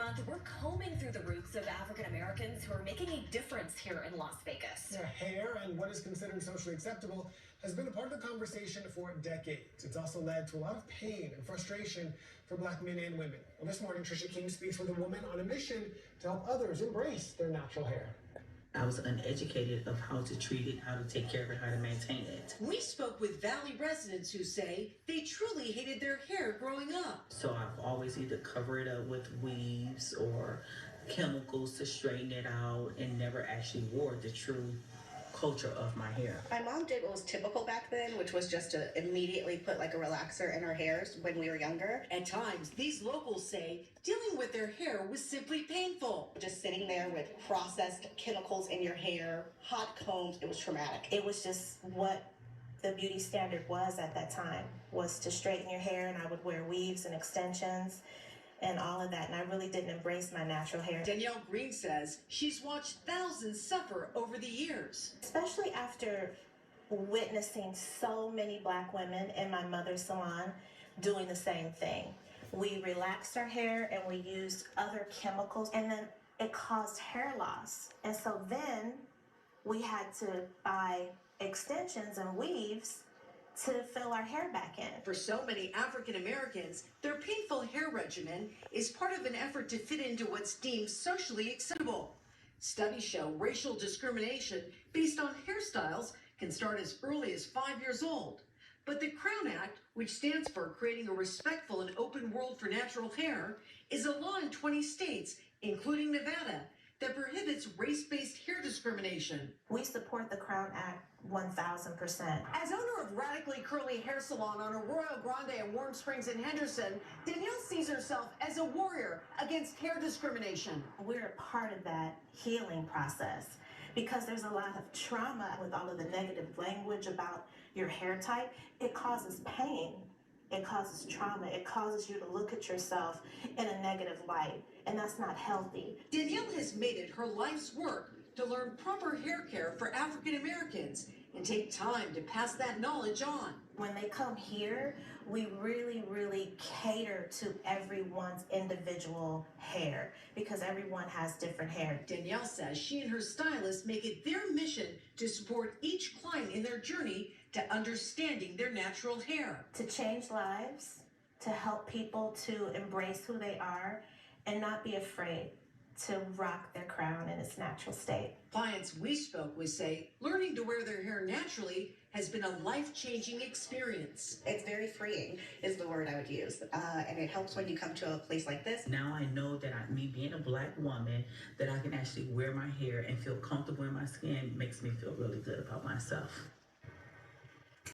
month, we're combing through the roots of African Americans who are making a difference here in Las Vegas. Their hair and what is considered socially acceptable has been a part of the conversation for decades. It's also led to a lot of pain and frustration for Black men and women. Well, this morning, Trisha King speaks with a woman on a mission to help others embrace their natural hair. I was uneducated of how to treat it, how to take care of it, how to maintain it. We spoke with Valley residents who say they truly hated their hair growing up. So I've always either covered it up with weaves or chemicals to straighten it out and never actually wore the true culture of my hair. My mom did what was typical back then, which was just to immediately put like a relaxer in our hairs when we were younger. At times, these locals say dealing with their hair was simply painful. Just sitting there with processed chemicals in your hair, hot combs, it was traumatic. It was just what the beauty standard was at that time, was to straighten your hair, and I would wear weaves and extensions and all of that, and I really didn't embrace my natural hair. Danielle Green says she's watched thousands suffer over the years. Especially after witnessing so many Black women in my mother's salon doing the same thing. We relaxed our hair and we used other chemicals, and then it caused hair loss. And so then we had to buy extensions and weaves to fill our hair back in. For so many African Americans, their painful hair regimen is part of an effort to fit into what's deemed socially acceptable. Studies show racial discrimination based on hairstyles can start as early as 5 years old. But the Crown Act, which stands for Creating a Respectful and Open World for Natural Hair, is a law in 20 states, including Nevada, that prohibits race-based hair discrimination. We support the Crown Act 1,000%. As owner of Radically Curly Hair Salon on Arroyo Grande in Warm Springs and Henderson, Danielle sees herself as a warrior against hair discrimination. We're a part of that healing process because there's a lot of trauma with all of the negative language about your hair type. It causes pain. It causes trauma. It causes you to look at yourself in a negative light, and that's not healthy. Danielle has made it her life's work to learn proper hair care for African Americans and take time to pass that knowledge on. When they come here, we really cater to everyone's individual hair because everyone has different hair. Danielle says she and her stylist make it their mission to support each client in their journey to understanding their natural hair. To change lives, to help people to embrace who they are and not be afraid to rock their crown in its natural state. Clients we spoke with say learning to wear their hair naturally has been a life-changing experience. It's very freeing is the word I would use. And it helps when you come to a place like this. Now I know that me being a Black woman, that I can actually wear my hair and feel comfortable in my skin makes me feel really good about myself.